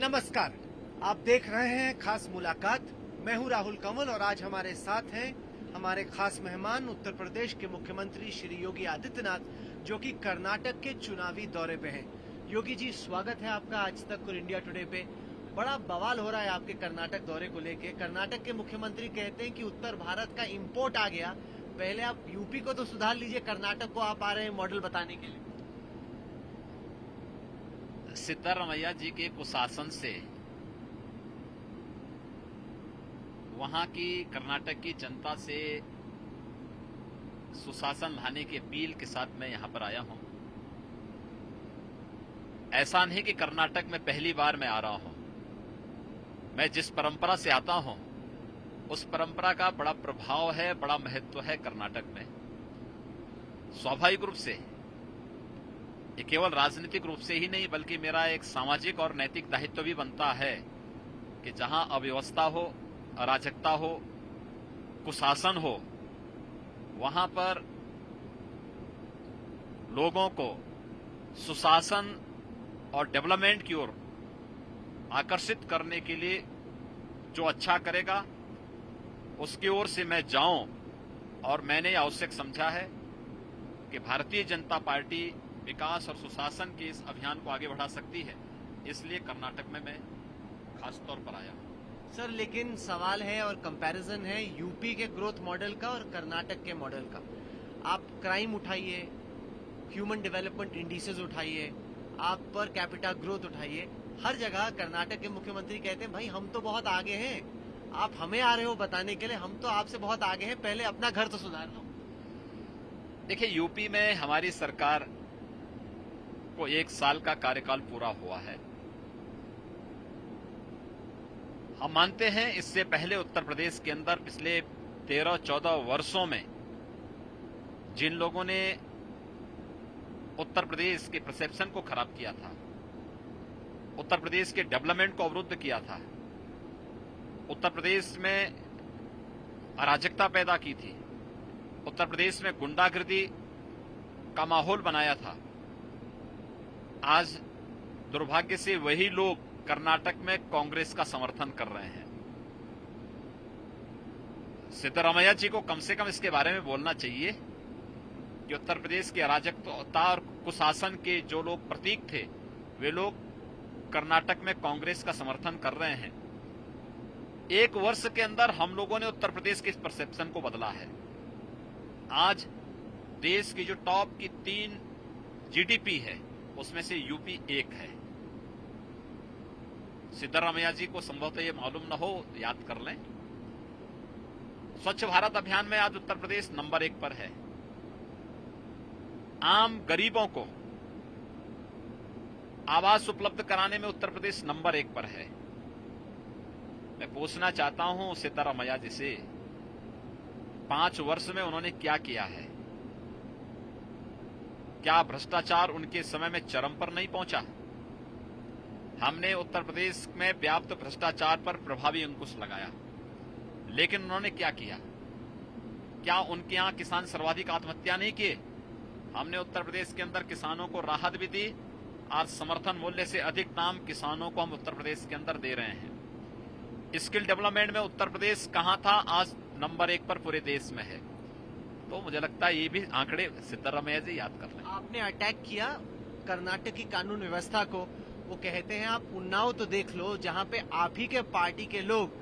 नमस्कार, आप देख रहे हैं खास मुलाकात। मैं हूं राहुल कंवल और आज हमारे साथ हैं हमारे खास मेहमान उत्तर प्रदेश के मुख्यमंत्री श्री योगी आदित्यनाथ, जो कि कर्नाटक के चुनावी दौरे पे हैं। योगी जी, स्वागत है आपका आज तक और इंडिया टुडे पे। बड़ा बवाल हो रहा है आपके कर्नाटक दौरे को लेके। कर्नाटक के मुख्यमंत्री कहते हैं कि उत्तर भारत का इंपोर्ट आ गया। पहले आप यूपी को तो सुधार लीजिए, कर्नाटक को आप आ रहे हैं मॉडल बताने के लिए। सिद्धारमैया जी के कुशासन से वहां की कर्नाटक की जनता से सुशासन लाने की अपील के साथ मैं यहां पर आया हूं। ऐसा नहीं कि कर्नाटक में पहली बार मैं आ रहा हूं। मैं जिस परंपरा से आता हूं उस परंपरा का बड़ा प्रभाव है, बड़ा महत्व है कर्नाटक में। स्वाभाविक रूप से ये केवल राजनीतिक रूप से ही नहीं बल्कि मेरा एक सामाजिक और नैतिक दायित्व भी बनता है कि जहां अव्यवस्था हो, अराजकता हो, कुशासन हो, वहां पर लोगों को सुशासन और डेवलपमेंट की ओर आकर्षित करने के लिए जो अच्छा करेगा उसकी ओर से मैं जाऊं। और मैंने आवश्यक समझा है कि भारतीय जनता पार्टी विकास और सुशासन के इस अभियान को आगे बढ़ा सकती है, इसलिए कर्नाटक में मैं खास तौर पर आया हूं। सर, लेकिन सवाल है और कंपैरिजन है यूपी के ग्रोथ मॉडल का और कर्नाटक के मॉडल का। आप क्राइम उठाइए, ह्यूमन डेवलपमेंट इंडिसेस उठाइए, आप पर कैपिटा ग्रोथ उठाइए, हर जगह कर्नाटक के मुख्यमंत्री कहते हैं भाई हम तो बहुत आगे हैं, आप हमें आ रहे हो बताने के लिए, हम तो आपसे बहुत आगे हैं, पहले अपना घर तो सुधार लो। देखिए, यूपी में हमारी सरकार को 1 साल का कार्यकाल पूरा हुआ है। हम मानते हैं इससे पहले उत्तर प्रदेश के अंदर पिछले 13-14 वर्षों में जिन लोगों ने उत्तर प्रदेश के परसेप्शन को खराब किया था, उत्तर प्रदेश के डेवलपमेंट को अवरुद्ध किया था, उत्तर प्रदेश में अराजकता पैदा की थी, उत्तर प्रदेश में गुंडागर्दी का माहौल बनाया था, आज दुर्भाग्य से वही लोग कर्नाटक में कांग्रेस का समर्थन कर रहे हैं। सिद्धारमैया जी को कम से कम इसके बारे में बोलना चाहिए कि उत्तर प्रदेश की अराजकता और कुशासन के जो लोग प्रतीक थे वे लोग कर्नाटक में कांग्रेस का समर्थन कर रहे हैं। 1 वर्ष के अंदर हम लोगों ने उत्तर प्रदेश के इस परसेप्शन को बदला है। आज देश की जो टॉप की 3 जीडीपी है उसमें से यूपी 1 है। सिद्धारमैया जी को संभवतः ये मालूम न हो, याद कर लें। स्वच्छ भारत अभियान में आज उत्तर प्रदेश नंबर 1 पर है। आम गरीबों को आवास उपलब्ध कराने में उत्तर प्रदेश नंबर 1 पर है। मैं पूछना चाहता हूं सिद्धारमैया जी से, 5 वर्ष में उन्होंने क्या किया है? क्या भ्रष्टाचार उनके समय में चरम पर नहीं पहुंचा? हमने उत्तर प्रदेश में व्याप्त भ्रष्टाचार पर प्रभावी अंकुश लगाया, लेकिन उन्होंने क्या किया? क्या उनके यहां किसान सर्वाधिक आत्महत्या नहीं किए? हमने उत्तर प्रदेश के अंदर किसानों को राहत भी दी। आज समर्थन मूल्य से अधिक दाम किसानों को हम उत्तर प्रदेश के अंदर दे रहे हैं। स्किल डेवलपमेंट में उत्तर प्रदेश कहां था, आज नंबर 1 पर पूरे देश में है। तो मुझे लगता है ये भी आंकड़े सिद्धारमैया जी याद कर लें। आपने अटैक किया कर्नाटक की कानून व्यवस्था को। वो कहते हैं आप उन्नाव तो देख लो, जहां पे आप ही के पार्टी के लोग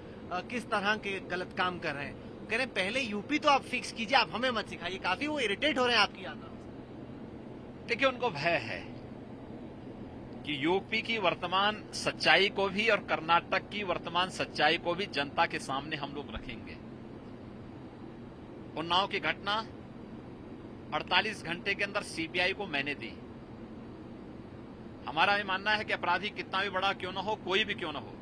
किस तरह के गलत काम कर रहे हैं। कह रहे हैं पहले यूपी तो आप फिक्स कीजिए, आप हमें मत सिखाइए। काफी वो इरिटेट हो रहे हैं आपकी यात्रा से। देखिए, उनको भय है कि यूपी की वर्तमान सच्चाई को भी और कर्नाटक की वर्तमान सच्चाई को भी जनता के सामने हम लोग रखेंगे। उन्नाव की घटना 48 घंटे के अंदर सीबीआई को मैंने दी। हमारा ये मानना है कि अपराधी कितना भी बड़ा क्यों न हो, कोई भी क्यों न हो,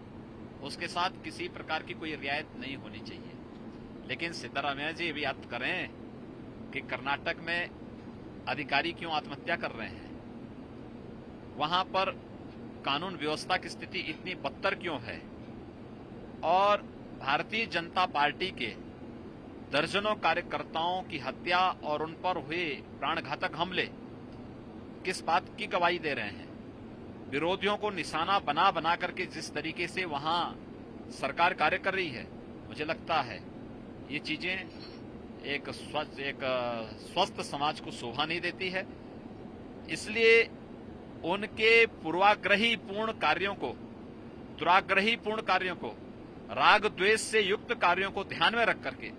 उसके साथ किसी प्रकार की कोई रियायत नहीं होनी चाहिए। लेकिन सिद्धारमैया जी भी याद करें कि कर्नाटक में अधिकारी क्यों आत्महत्या कर रहे हैं, वहां पर कानून व्यवस्था की स्थिति इतनी बदतर क्यों है, और भारतीय जनता पार्टी के दर्जनों कार्यकर्ताओं की हत्या और उन पर हुए प्राणघातक हमले किस बात की गवाही दे रहे हैं? विरोधियों को निशाना बना बना करके जिस तरीके से वहां सरकार कार्य कर रही है, मुझे लगता है ये चीजें एक स्वस्थ समाज को शोभा नहीं देती है। इसलिए उनके पूर्वाग्रही पूर्ण कार्यों को, दुराग्रही पूर्ण कार्यों को, राग द्वेष से युक्त कार्यों को ध्यान में रख करके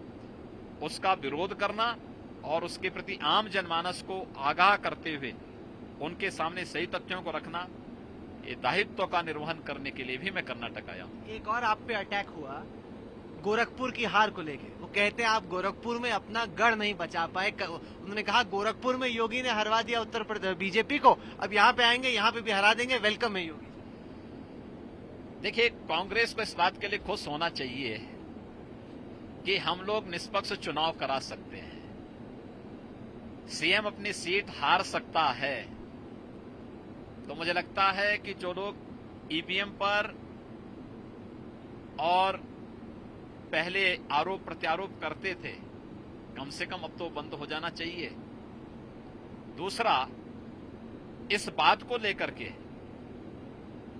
उसका विरोध करना और उसके प्रति आम जनमानस को आगाह करते हुए उनके सामने सही तथ्यों को रखना, ये दायित्व का निर्वहन करने के लिए भी मैं कर्नाटक आया हूं। एक और आप पे अटैक हुआ गोरखपुर की हार को लेके। वो कहते हैं आप गोरखपुर में अपना गढ़ नहीं बचा पाए। उन्होंने कहा गोरखपुर में योगी ने हरवा दिया उत्तर प्रदेश बीजेपी को, अब यहाँ पे आएंगे, यहाँ पे भी हरा देंगे, वेलकम है योगी। देखिए, कांग्रेस को इस बात के लिए खुश होना चाहिए कि हम लोग निष्पक्ष चुनाव करा सकते हैं, सीएम अपनी सीट हार सकता है। तो मुझे लगता है कि जो लोग ईवीएम पर और पहले आरोप प्रत्यारोप करते थे, कम से कम अब तो बंद हो जाना चाहिए। दूसरा, इस बात को लेकर के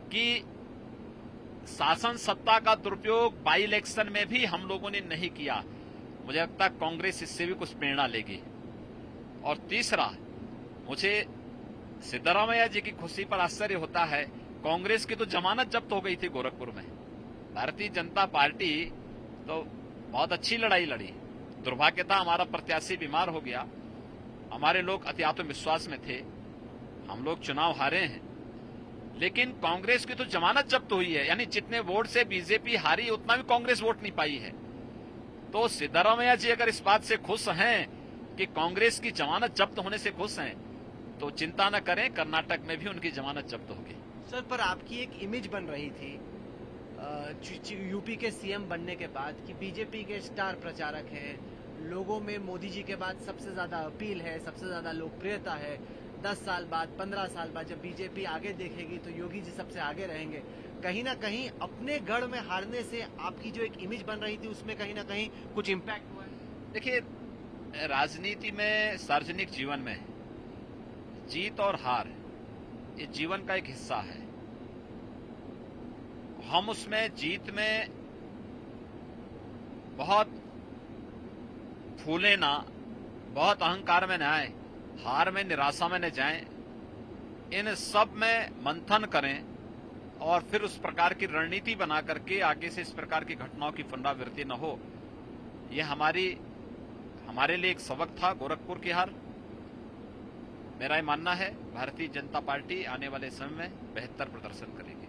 कि शासन सत्ता का दुरुपयोग बाई इलेक्शन में भी हम लोगों ने नहीं किया, मुझे लगता है कांग्रेस इससे भी कुछ प्रेरणा लेगी। और तीसरा, मुझे सिद्धरामैया जी की खुशी पर आश्चर्य होता है, कांग्रेस की तो जमानत जब्त हो गई थी गोरखपुर में। भारतीय जनता पार्टी तो बहुत अच्छी लड़ाई लड़ी, दुर्भाग्य था हमारा प्रत्याशी बीमार हो गया, हमारे लोग अति आत्मविश्वास में थे, हम लोग चुनाव हारे हैं, लेकिन कांग्रेस की तो जमानत जब्त हुई है। यानी जितने वोट से बीजेपी हारी उतना भी कांग्रेस वोट नहीं पाई है। तो सिद्धरामैया जी अगर इस बात से खुश हैं कि कांग्रेस की जमानत जब्त होने से खुश हैं, तो चिंता न करें, कर्नाटक में भी उनकी जमानत जब्त होगी। सर, पर आपकी एक इमेज बन रही थी यूपी के सीएम बनने के बाद कि बीजेपी के स्टार प्रचारक हैं, लोगों में मोदी जी के बाद सबसे ज्यादा अपील है, सबसे ज्यादा लोकप्रियता है। 10 साल बाद, 15 साल बाद जब बीजेपी आगे देखेगी तो योगी जी सबसे आगे रहेंगे। कहीं ना कहीं अपने गढ़ में हारने से आपकी जो एक इमेज बन रही थी उसमें कहीं ना कहीं कुछ इम्पैक्ट हुआ है? देखिए, राजनीति में, सार्वजनिक जीवन में जीत और हार ये जीवन का एक हिस्सा है। हम उसमें जीत में बहुत फूले ना, बहुत अहंकार में न आए, हार में निराशा में न जाएं, इन सब में मंथन करें और फिर उस प्रकार की रणनीति बना करके आगे से इस प्रकार की घटनाओं की पुनरावृत्ति न हो। यह हमारे लिए एक सबक था गोरखपुर की हार। मेरा ये मानना है भारतीय जनता पार्टी आने वाले समय में बेहतर प्रदर्शन करेगी।